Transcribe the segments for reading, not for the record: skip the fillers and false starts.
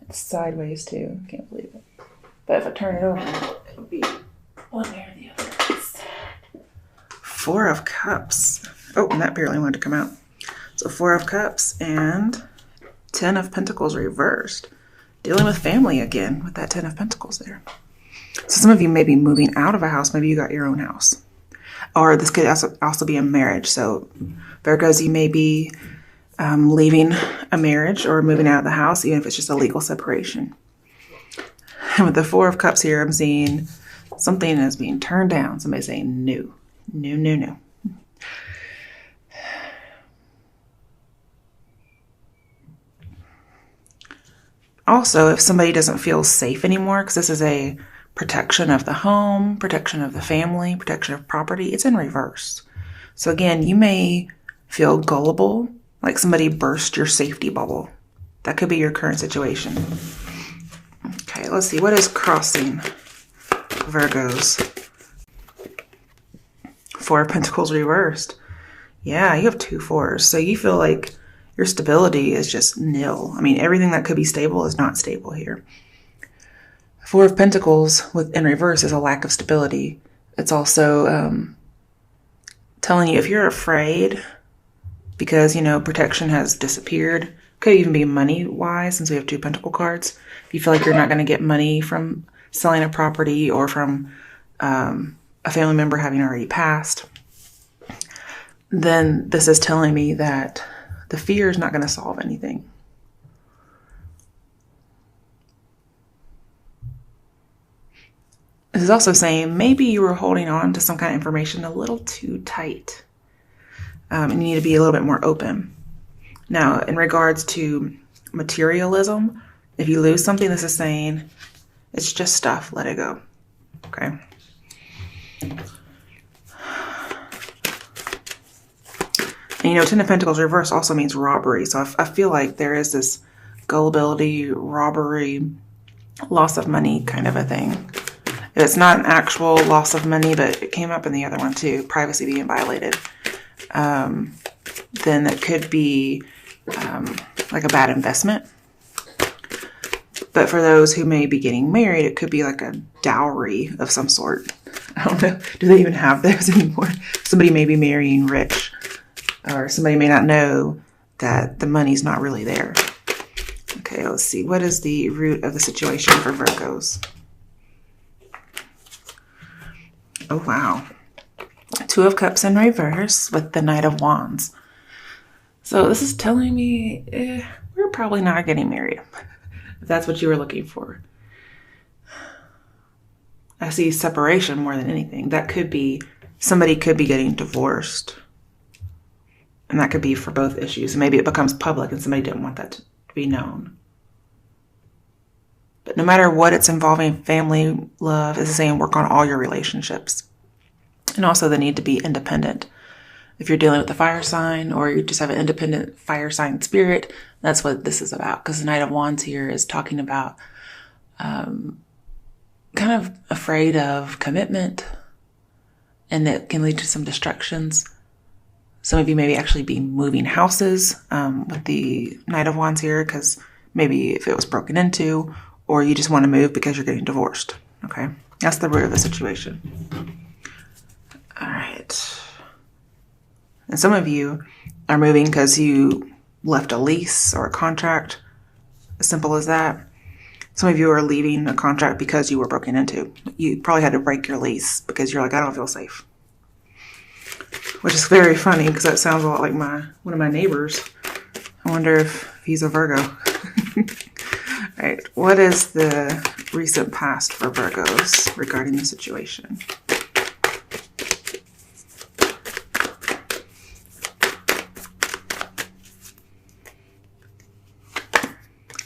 It's sideways too. I can't believe it. But if I turn it over, it would be one way or the other. Four of Cups. Oh, and that barely wanted to come out. So Four of Cups and 10 of Pentacles reversed. Dealing with family again with that 10 of Pentacles there. So some of you may be moving out of a house. Maybe you got your own house. Or this could also be a marriage. So Virgos, you may be leaving a marriage or moving out of the house, even if it's just a legal separation. And with the Four of Cups here, I'm seeing something is being turned down. Somebody's saying no, no, no, no. Also, if somebody doesn't feel safe anymore, because this is a protection of the home, protection of the family, protection of property, it's in reverse. So again, you may feel gullible, like somebody burst your safety bubble. That could be your current situation. Okay, let's see. What is crossing Virgos? Four of Pentacles reversed. Yeah, you have 2 4s. So you feel like your stability is just nil. I mean, everything that could be stable is not stable here. Four of Pentacles in reverse is a lack of stability. It's also telling you if you're afraid because, protection has disappeared. Could even be money-wise since we have 2 Pentacle cards. If you feel like you're not going to get money from selling a property or from a family member having already passed, then this is telling me that the fear is not going to solve anything. This is also saying maybe you were holding on to some kind of information a little too tight. And you need to be a little bit more open. Now, in regards to materialism, if you lose something, this is saying it's just stuff. Let it go. Okay. And 10 of Pentacles reverse also means robbery. So I feel like there is this gullibility, robbery, loss of money kind of a thing. It's not an actual loss of money, but it came up in the other one too, privacy being violated. Then it could be like a bad investment. But for those who may be getting married, it could be like a dowry of some sort. I don't know. Do they even have those anymore? Somebody may be marrying rich. Or somebody may not know that the money's not really there. Okay, let's see. What is the root of the situation for Virgos? Oh, wow. 2 of Cups in reverse with the Knight of Wands. So this is telling me we're probably not getting married. If that's what you were looking for. I see separation more than anything. That could be, somebody could be getting divorced. And that could be for both issues. Maybe it becomes public and somebody didn't want that to be known. But no matter what it's involving, family, love, is saying work on all your relationships. And also the need to be independent. If you're dealing with the fire sign or you just have an independent fire sign spirit, that's what this is about. Because the Knight of Wands here is talking about kind of afraid of commitment. And it can lead to some distractions. Some of you may actually be moving houses with the Knight of Wands here because maybe if it was broken into or you just want to move because you're getting divorced. Okay, that's the root of the situation. All right. And some of you are moving because you left a lease or a contract. As simple as that. Some of you are leaving a contract because you were broken into. You probably had to break your lease because you're like, I don't feel safe. Which is very funny because that sounds a lot like one of my neighbors. I wonder if he's a Virgo. All right, what is the recent past for Virgos regarding the situation?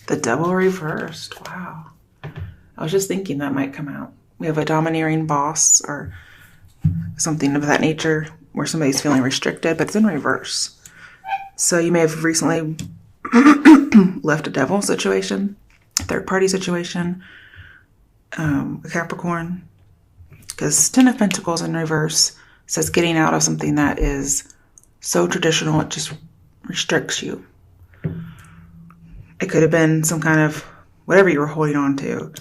The Devil reversed. Wow. I was just thinking that might come out. We have a domineering boss or something of that nature where somebody's feeling restricted, but it's in reverse. So you may have recently left a devil situation, third party situation, a Capricorn, because 10 of Pentacles in reverse says getting out of something that is so traditional it just restricts you. It could have been some kind of whatever you were holding on to,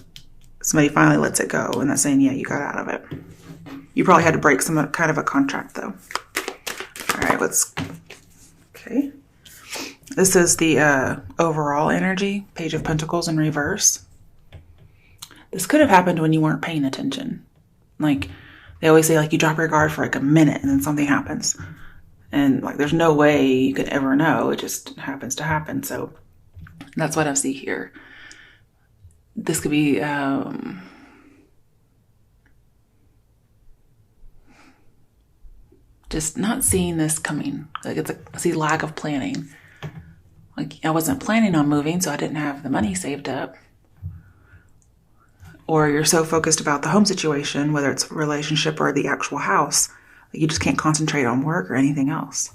somebody finally lets it go, and that's saying, yeah, you got out of it. You probably had to break some kind of a contract, though. All right, okay. This is the overall energy, Page of Pentacles in reverse. This could have happened when you weren't paying attention. Like, they always say, like, you drop your guard for like a minute and then something happens. And like, there's no way you could ever know. It just happens to happen. So that's what I see here. This could be just not seeing this coming. Like, I see lack of planning. Like, I wasn't planning on moving, so I didn't have the money saved up. Or you're so focused about the home situation, whether it's a relationship or the actual house, that you just can't concentrate on work or anything else.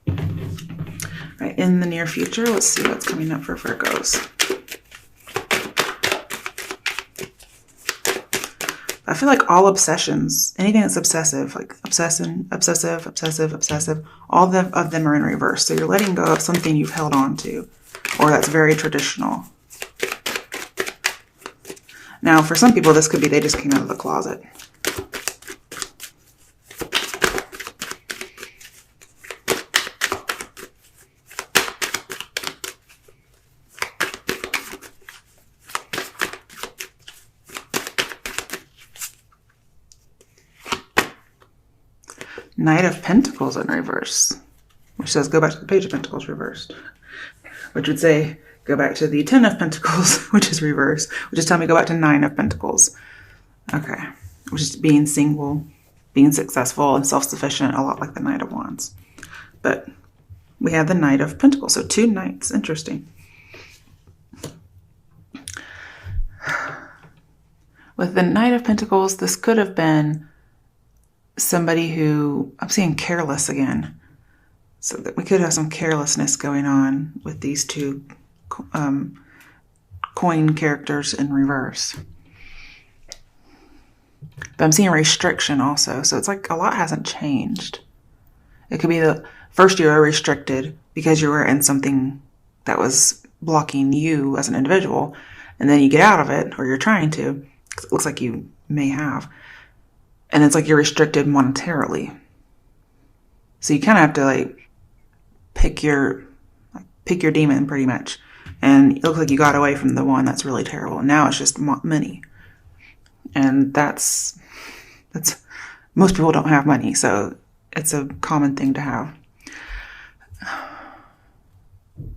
Right, in the near future, let's see what's coming up for Virgos. I feel like all obsessions, anything that's obsessive, like obsessive, all of them are in reverse. So you're letting go of something you've held on to, or that's very traditional. Now, for some people, this could be they just came out of the closet. Knight of Pentacles in reverse, which says go back to the Page of Pentacles reversed, which would say go back to the 10 of Pentacles, which is reverse, which is telling me go back to 9 of Pentacles. Okay, which is being single, being successful and self-sufficient, a lot like the Knight of Wands. But we have the Knight of Pentacles, so 2 knights. Interesting. With the Knight of Pentacles, this could have been somebody who, I'm seeing careless again. So that we could have some carelessness going on with these 2 coin characters in reverse. But I'm seeing restriction also. So it's like a lot hasn't changed. It could be the first you were restricted because you were in something that was blocking you as an individual. And then you get out of it, or you're trying to. It looks like you may have. And it's like you're restricted monetarily. So you kind of have to like pick your demon pretty much. And it looks like you got away from the one that's really terrible. And now it's just money. And that's most people don't have money. So it's a common thing to have.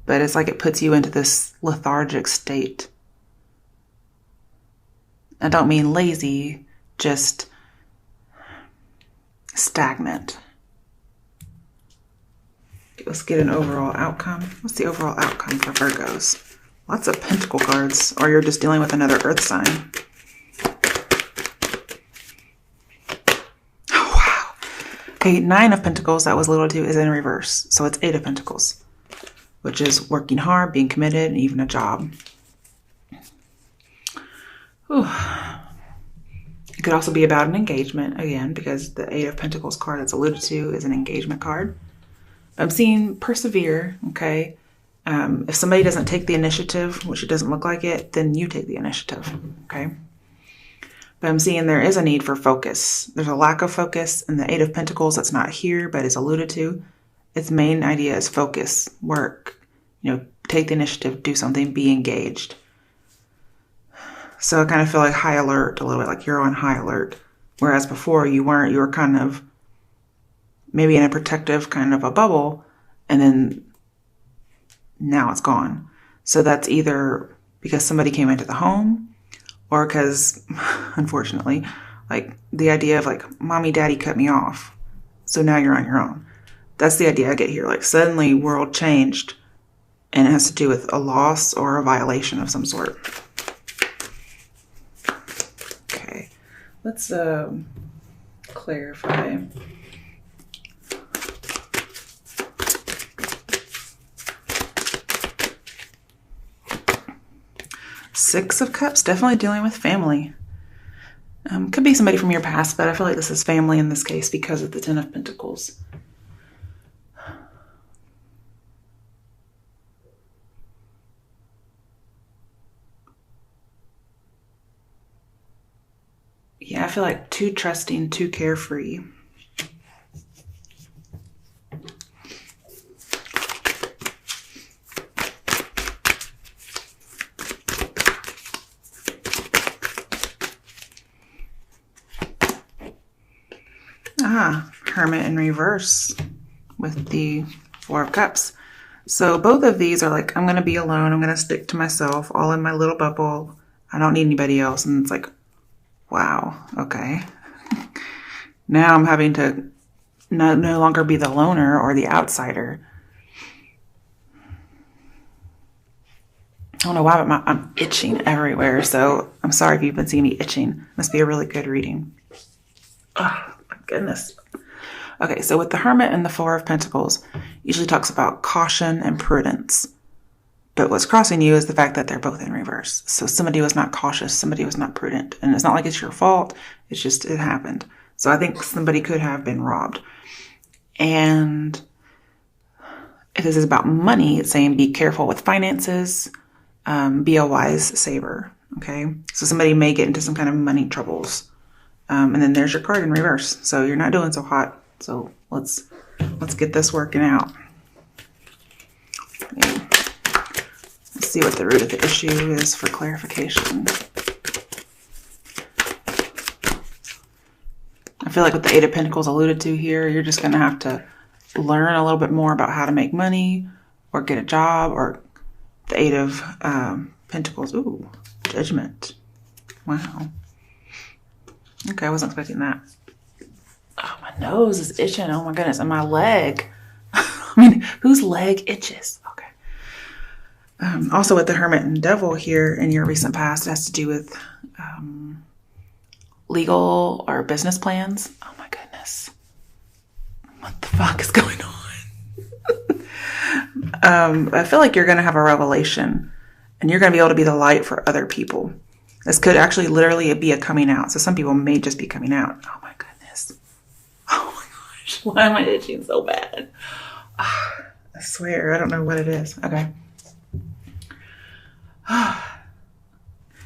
But it's like it puts you into this lethargic state. I don't mean lazy, just stagnant. Let's get an overall outcome. What's the overall outcome for Virgos? Lots of pentacle cards, or you're just dealing with another earth sign. Oh, wow. Okay, 9 of Pentacles, that was alluded to, is in reverse. So it's 8 of Pentacles, which is working hard, being committed, and even a job. Whew. It could also be about an engagement, again, because the 8 of Pentacles card that's alluded to is an engagement card. I'm seeing persevere, okay? If somebody doesn't take the initiative, which it doesn't look like it, then you take the initiative, okay? But I'm seeing there is a need for focus. There's a lack of focus in the 8 of Pentacles that's not here, but is alluded to. Its main idea is focus, work, take the initiative, do something, be engaged. So I kind of feel like high alert a little bit, like you're on high alert. Whereas before you weren't, you were kind of maybe in a protective kind of a bubble, and then now it's gone. So that's either because somebody came into the home, or because, unfortunately, like the idea of like, mommy, daddy cut me off. So now you're on your own. That's the idea I get here. Like suddenly world changed, and it has to do with a loss or a violation of some sort. Okay, let's clarify. Six of Cups, definitely dealing with family. Could be somebody from your past, but I feel like this is family in this case because of the 10 of Pentacles. feel like too trusting, too carefree. Hermit in reverse with the Four of Cups. So both of these are like, I'm going to be alone. I'm going to stick to myself, all in my little bubble. I don't need anybody else. And it's like, wow, okay. Now I'm having to no longer be the loner or the outsider. I don't know why, but I'm itching everywhere. So I'm sorry if you've been seeing me itching. Must be a really good reading. Oh, my goodness. Okay, so with the Hermit and the Four of Pentacles, usually talks about caution and prudence. But what's crossing you is the fact that they're both in reverse. So somebody was not cautious, somebody was not prudent. And it's not like it's your fault, it's just it happened. So I think somebody could have been robbed. And if this is about money, it's saying be careful with finances, be a wise saver, okay? So somebody may get into some kind of money troubles. And then there's your card in reverse. So you're not doing so hot. So let's get this working out. Yeah. Let's see what the root of the issue is for clarification. I feel like what the Eight of Pentacles alluded to here, you're just going to have to learn a little bit more about how to make money or get a job, or the Eight of Pentacles. Ooh, Judgment. Wow. Okay, I wasn't expecting that. Oh, my nose is itching. Oh my goodness. And my leg. I mean, whose leg itches? Okay. Also with the Hermit and Devil here in your recent past, it has to do with legal or business plans. Oh my goodness. What the fuck is going on? I feel like you're going to have a revelation and you're going to be able to be the light for other people. This could actually literally be a coming out. So some people may just be coming out. Oh my goodness. Oh my gosh. Why am I itching so bad? I swear, I don't know what it is. Okay.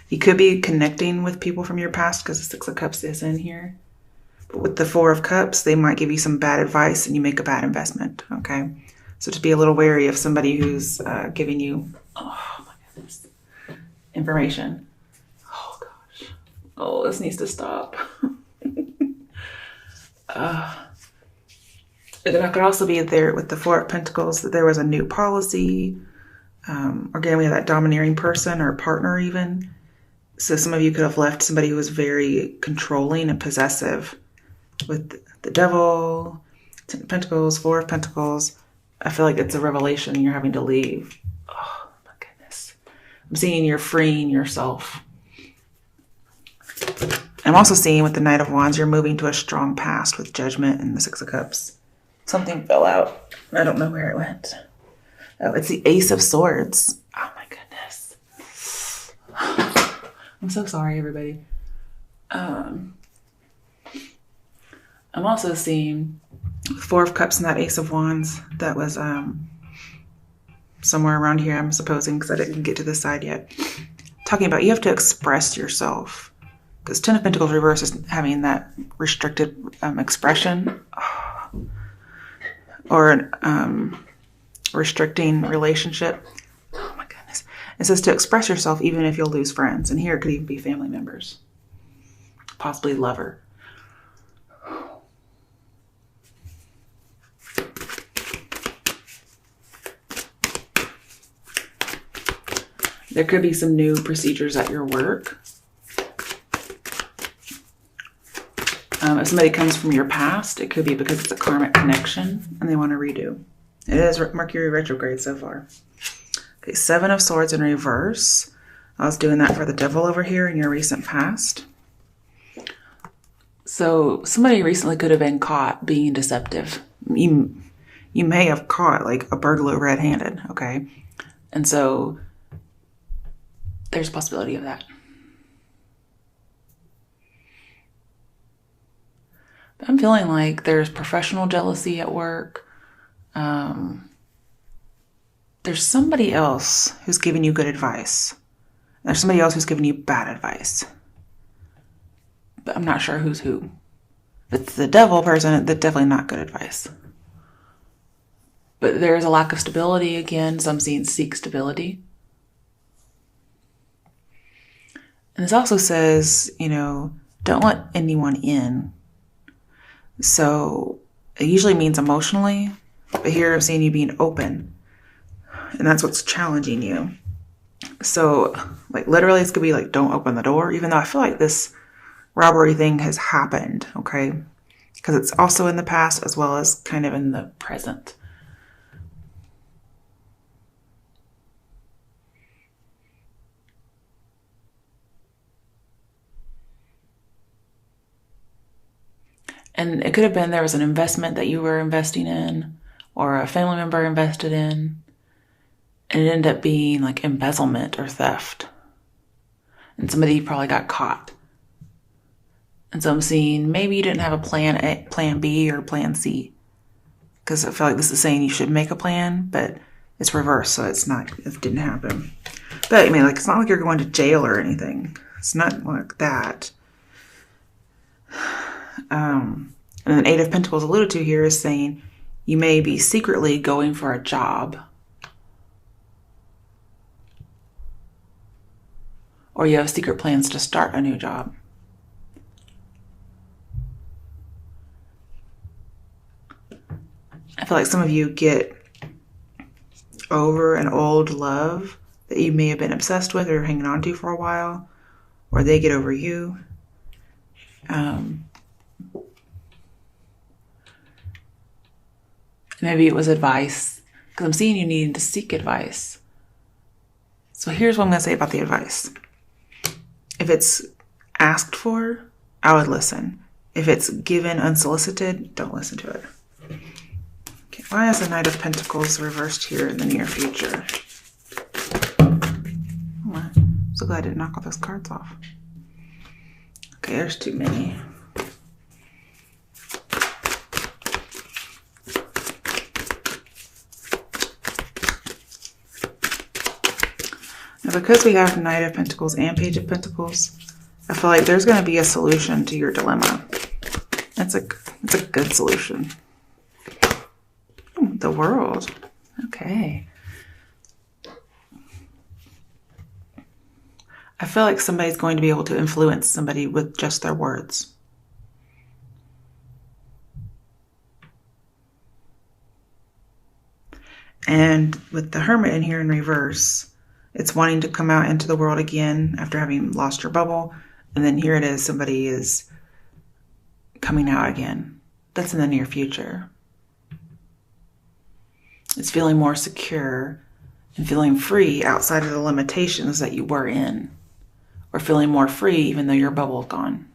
You could be connecting with people from your past because the Six of Cups is in here. But with the Four of Cups, they might give you some bad advice and you make a bad investment. Okay. So just be a little wary of somebody who's giving you, oh my goodness, information. Oh gosh. Oh, this needs to stop. And then I could also be there with the Four of Pentacles that there was a new policy. Or again, we have that domineering person or partner even. So some of you could have left somebody who was very controlling and possessive. With the Devil, Ten of Pentacles, Four of Pentacles, I feel like it's a revelation and you're having to leave. Oh my goodness. I'm seeing you're freeing yourself. I'm also seeing with the Knight of Wands, you're moving to a strong past with Judgment and the Six of Cups. Something fell out. I don't know where it went. Oh, it's the Ace of Swords. Oh my goodness. I'm so sorry, everybody. I'm also seeing Four of Cups and that Ace of Wands. That was somewhere around here, I'm supposing, because I didn't get to this side yet. Talking about you have to express yourself. Because Ten of Pentacles reverse is having that restricted expression. Or an restricting relationship. Oh my goodness. It says to express yourself even if you'll lose friends. And here it could even be family members. Possibly lover. There could be some new procedures at your work. If somebody comes from your past, it could be because it's a karmic connection and they want to redo. It is Mercury retrograde so far. Okay, Seven of Swords in reverse. I was doing that for the Devil over here in your recent past. So somebody recently could have been caught being deceptive. You may have caught like a burglar red-handed, okay? And so there's a possibility of that. I'm feeling like there's professional jealousy at work. There's somebody else who's giving you good advice. There's somebody else who's giving you bad advice. but I'm not sure who's who. If it's the devil person, that's definitely not good advice. But there's a lack of stability again, so I'm seeing seek stability. And this also says, don't let anyone in. So it usually means emotionally, but here I'm seeing you being open. And that's what's challenging you. So, literally, it's going to be don't open the door, even though I feel like this robbery thing has happened, okay? Because it's also in the past as well as kind of in the present. And it could have been there was an investment that you were investing in, or a family member invested in, and it ended up being embezzlement or theft. And somebody probably got caught. And so I'm seeing maybe you didn't have a plan B or plan C. Because I feel like this is saying you should make a plan, but it's reversed, so it didn't happen. But it's not like you're going to jail or anything. It's not like that. And then Eight of Pentacles alluded to here is saying you may be secretly going for a job. Or you have secret plans to start a new job. I feel like some of you get over an old love that you may have been obsessed with or hanging on to for a while, or they get over you. Maybe it was advice, because I'm seeing you needing to seek advice. So here's what I'm going to say about the advice. If it's asked for, I would listen. If it's given unsolicited, don't listen to it. Okay, why is the Knight of Pentacles reversed here in the near future? Oh, I'm so glad I didn't knock all those cards off. Okay, there's too many. Now, because we have Knight of Pentacles and Page of Pentacles, I feel like there's going to be a solution to your dilemma. It's a good solution. The World. Okay. I feel like somebody's going to be able to influence somebody with just their words. And with the Hermit in here in reverse, it's wanting to come out into the world again after having lost your bubble. And then here it is, somebody is coming out again. That's in the near future. It's feeling more secure and feeling free outside of the limitations that you were in. Or feeling more free even though your bubble is gone.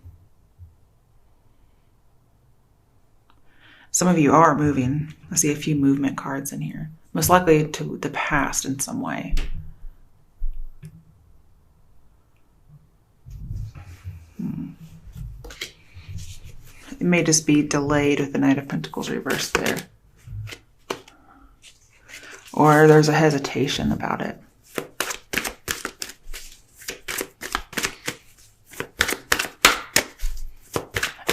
Some of you are moving. I see a few movement cards in here. Most likely to the past in some way. It may just be delayed with the Knight of Pentacles reversed there. Or there's a hesitation about it.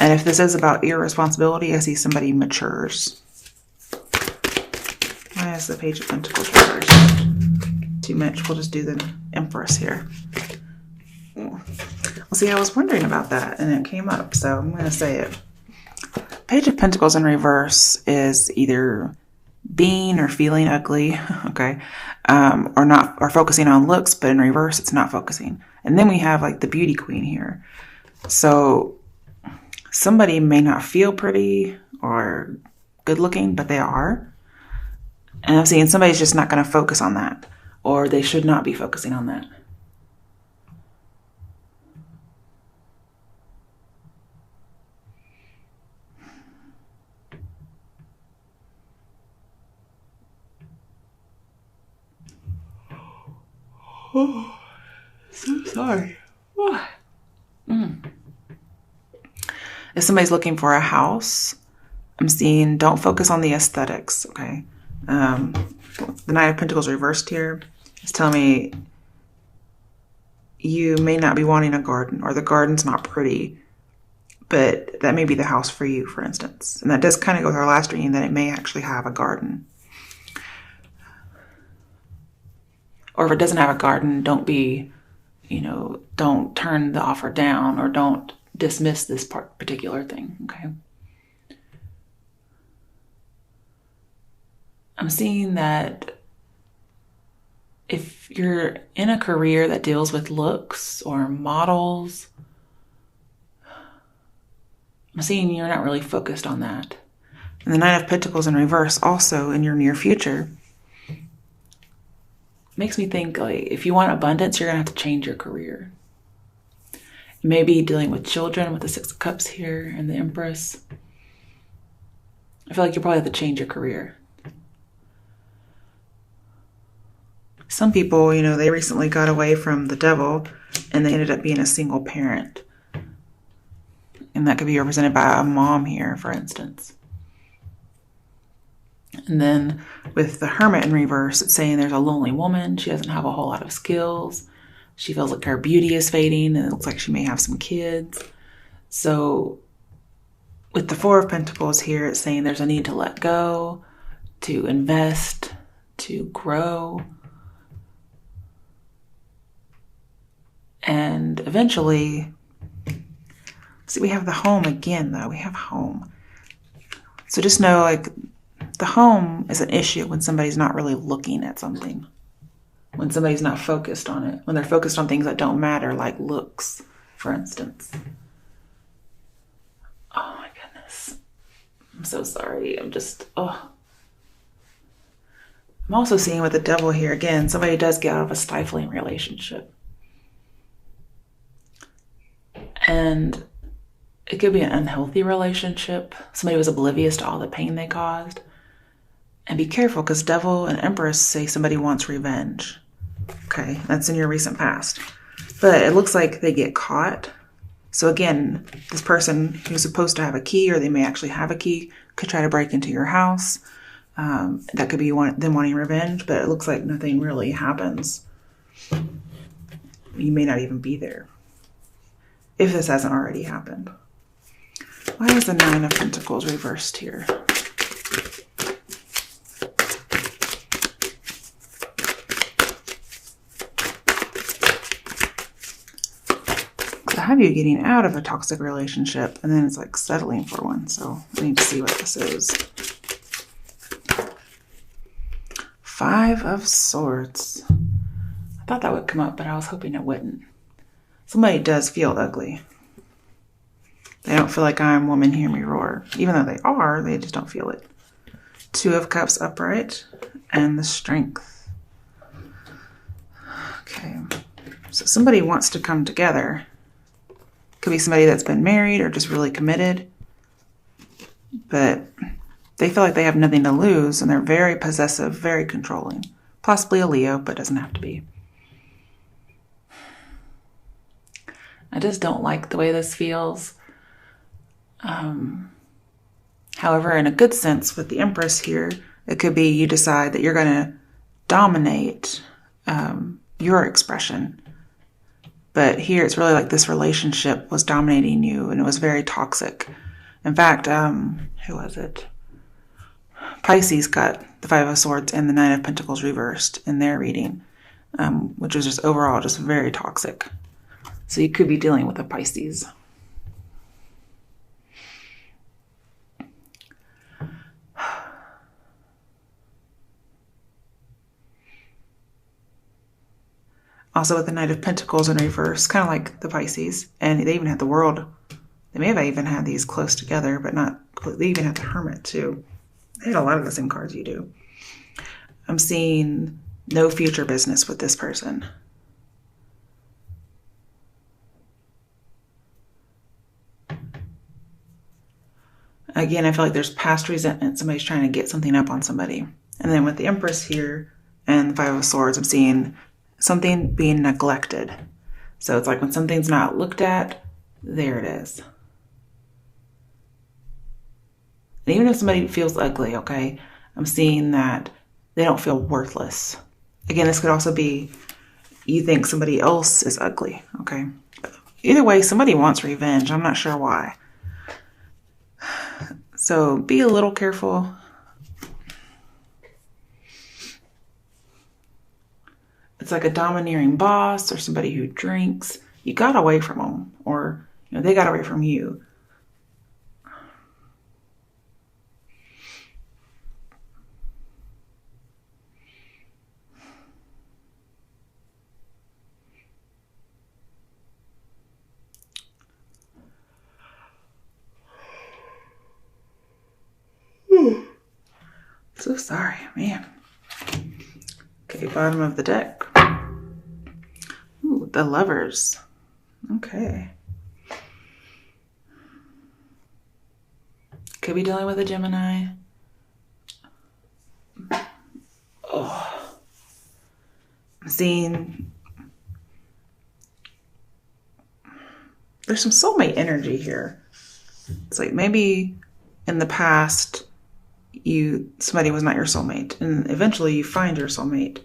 And if this is about irresponsibility, I see somebody matures. Why is the Page of Pentacles reversed? Too much. We'll just do the Empress here. Well, see, I was wondering about that, and it came up, so I'm going to say it. Page of Pentacles in reverse is either being or feeling ugly, okay, or focusing on looks, but in reverse, it's not focusing. And then we have the Beauty Queen here. So somebody may not feel pretty or good looking, but they are. And I'm seeing somebody's just not going to focus on that, or they should not be focusing on that. Oh, so sorry. Oh. If somebody's looking for a house, I'm seeing don't focus on the aesthetics, okay? The Knight of Pentacles reversed here is telling me you may not be wanting a garden, or the garden's not pretty, but that may be the house for you, for instance. And that does kind of go with our last reading, that it may actually have a garden. Or if it doesn't have a garden, don't turn the offer down, or don't dismiss this particular thing, okay? I'm seeing that if you're in a career that deals with looks or models, I'm seeing you're not really focused on that. And the Nine of Pentacles in reverse also in your near future makes me think, like, if you want abundance, you're going to have to change your career. You may be dealing with children with the Six of Cups here and the Empress. I feel like you probably have to change your career. Some people, they recently got away from the Devil and they ended up being a single parent. And that could be represented by a mom here, for instance. And then with the Hermit in reverse, it's saying there's a lonely woman. She doesn't have a whole lot of skills. She feels like her beauty is fading, and it looks like she may have some kids. So with the Four of Pentacles here, it's saying there's a need to let go, to invest, to grow. And eventually, see, we have the home again, though. We have home. So just know, like, the home is an issue when somebody's not really looking at something. When somebody's not focused on it. When they're focused on things that don't matter, like looks, for instance. Oh, my goodness. I'm so sorry. I'm also seeing with the Devil here, again, somebody does get out of a stifling relationship. And it could be an unhealthy relationship. Somebody was oblivious to all the pain they caused. And be careful, because Devil and Empress say somebody wants revenge. Okay, that's in your recent past. But it looks like they get caught. So again, this person who's supposed to have a key, or they may actually have a key, could try to break into your house. That could be them wanting revenge, but it looks like nothing really happens. You may not even be there, if this hasn't already happened. Why is the Nine of Pentacles reversed here? I have you getting out of a toxic relationship, and then it's like settling for one. So I need to see what this is. Five of Swords. I thought that would come up, but I was hoping it wouldn't. Somebody does feel ugly. They don't feel like I'm woman, hear me roar. Even though they are, they just don't feel it. Two of Cups upright, and the Strength. Okay. So somebody wants to come together. Could be somebody that's been married or just really committed. But they feel like they have nothing to lose, and they're very possessive, very controlling. Possibly a Leo, but doesn't have to be. I just don't like the way this feels. However, in a good sense with the Empress here, it could be you decide that you're going to dominate your expression. But here it's really like this relationship was dominating you, and it was very toxic. In fact, who was it? Pisces got the Five of Swords and the Nine of Pentacles reversed in their reading, which was just overall just very toxic. So you could be dealing with a Pisces. Also with the Knight of Pentacles in reverse, kind of like the Pisces. And they even had the World. They may have even had these close together, but not completely. They even had the Hermit too. They had a lot of the same cards you do. I'm seeing no future business with this person. Again, I feel like there's past resentment. Somebody's trying to get something up on somebody. And then with the Empress here and the Five of Swords, I'm seeing something being neglected. So it's like when something's not looked at, there it is. And even if somebody feels ugly, okay, I'm seeing that they don't feel worthless. Again, this could also be you think somebody else is ugly, okay? Either way, somebody wants revenge. I'm not sure why. So be a little careful. It's like a domineering boss or somebody who drinks. You got away from them, or they got away from you. So sorry, man. Okay, bottom of the deck. Ooh, the Lovers. Okay. Could be dealing with a Gemini. Oh. I'm seeing there's some soulmate energy here. It's like maybe in the past somebody was not your soulmate, and eventually you find your soulmate,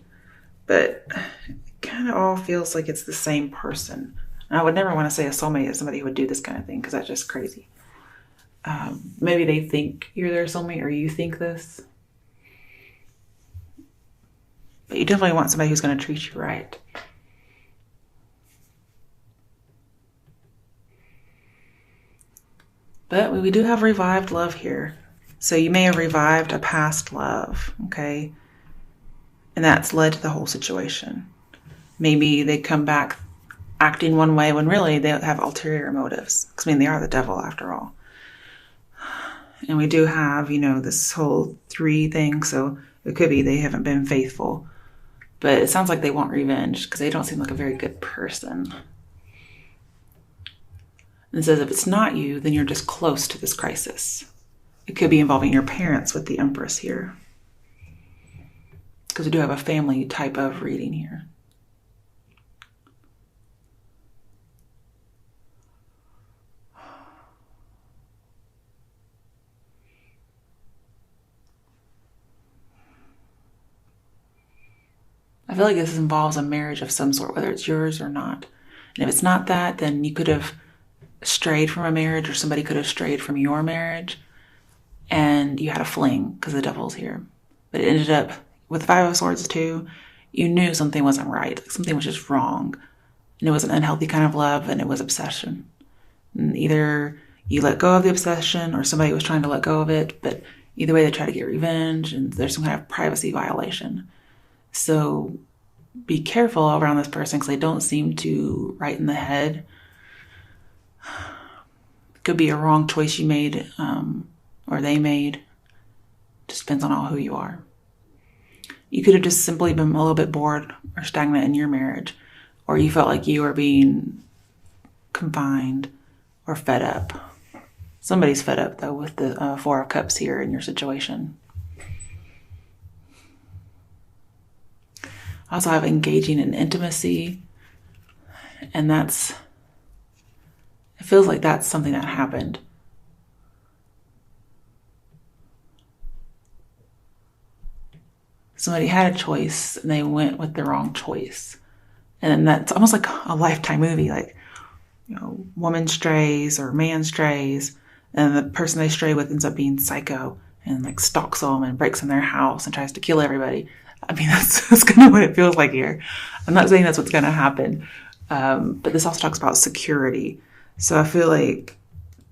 but it kind of all feels like it's the same person. And I would never want to say a soulmate is somebody who would do this kind of thing, because that's just crazy. Maybe they think you're their soulmate, or you think this, but you definitely want somebody who's going to treat you right. But we do have revived love here. So you may have revived a past love, okay? And that's led to the whole situation. Maybe they come back acting one way when really they have ulterior motives. Because, they are the devil after all. And we do have, this whole 3 thing. So it could be they haven't been faithful. But it sounds like they want revenge because they don't seem like a very good person. And it says if it's not you, then you're just close to this crisis. It could be involving your parents with the Empress here. Because we do have a family type of reading here. I feel like this involves a marriage of some sort, whether it's yours or not. And if it's not that, then you could have strayed from a marriage, or somebody could have strayed from your marriage, and you had a fling because the devil's here. But it ended up with 5 of Swords too. You knew something wasn't right. Like something was just wrong. And it was an unhealthy kind of love, and it was obsession. And either you let go of the obsession or somebody was trying to let go of it, but either way they try to get revenge, and there's some kind of privacy violation. So be careful around this person because they don't seem to right in the head. It could be a wrong choice you made, or they made. Just depends on who you are. You could have just simply been a little bit bored or stagnant in your marriage, or you felt like you were being confined or fed up. Somebody's fed up, though, with the 4 of Cups here in your situation. I also have engaging in intimacy, and it feels like that's something that happened. Somebody had a choice and they went with the wrong choice. And that's almost like a Lifetime movie, like, woman strays or man strays, and the person they stray with ends up being psycho and like stalks them and breaks in their house and tries to kill everybody. That's kind of what it feels like here. I'm not saying that's what's going to happen, but this also talks about security. So I feel like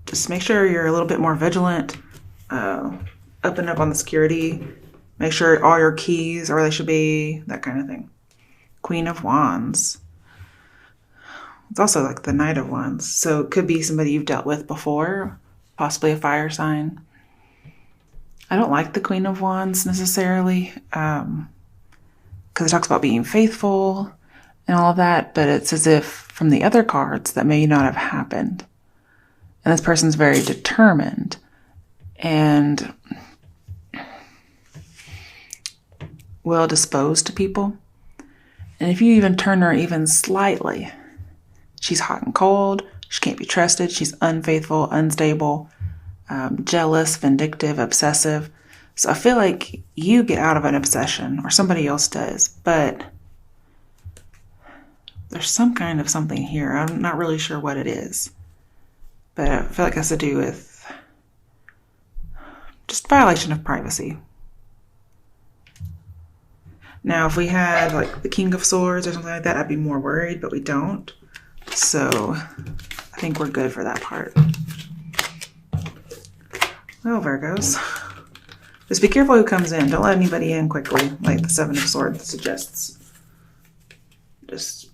just make sure you're a little bit more vigilant, up and up on the security. Make sure all your keys are where they should be, that kind of thing. Queen of Wands. It's also like the Knight of Wands. So it could be somebody you've dealt with before, possibly a fire sign. I don't like the Queen of Wands necessarily, because it talks about being faithful and all of that, but it's as if from the other cards that may not have happened. And this person's very determined and well disposed to people. And if you even turn her even slightly, she's hot and cold, she can't be trusted, she's unfaithful, unstable, jealous, vindictive, obsessive. So I feel like you get out of an obsession, or somebody else does, but there's some kind of something here. I'm not really sure what it is, but I feel like it has to do with just violation of privacy. Now, if we had like the King of Swords or something like that, I'd be more worried, but we don't. So I think we're good for that part. Well, Virgos, just be careful who comes in. Don't let anybody in quickly, like the Seven of Swords suggests. Just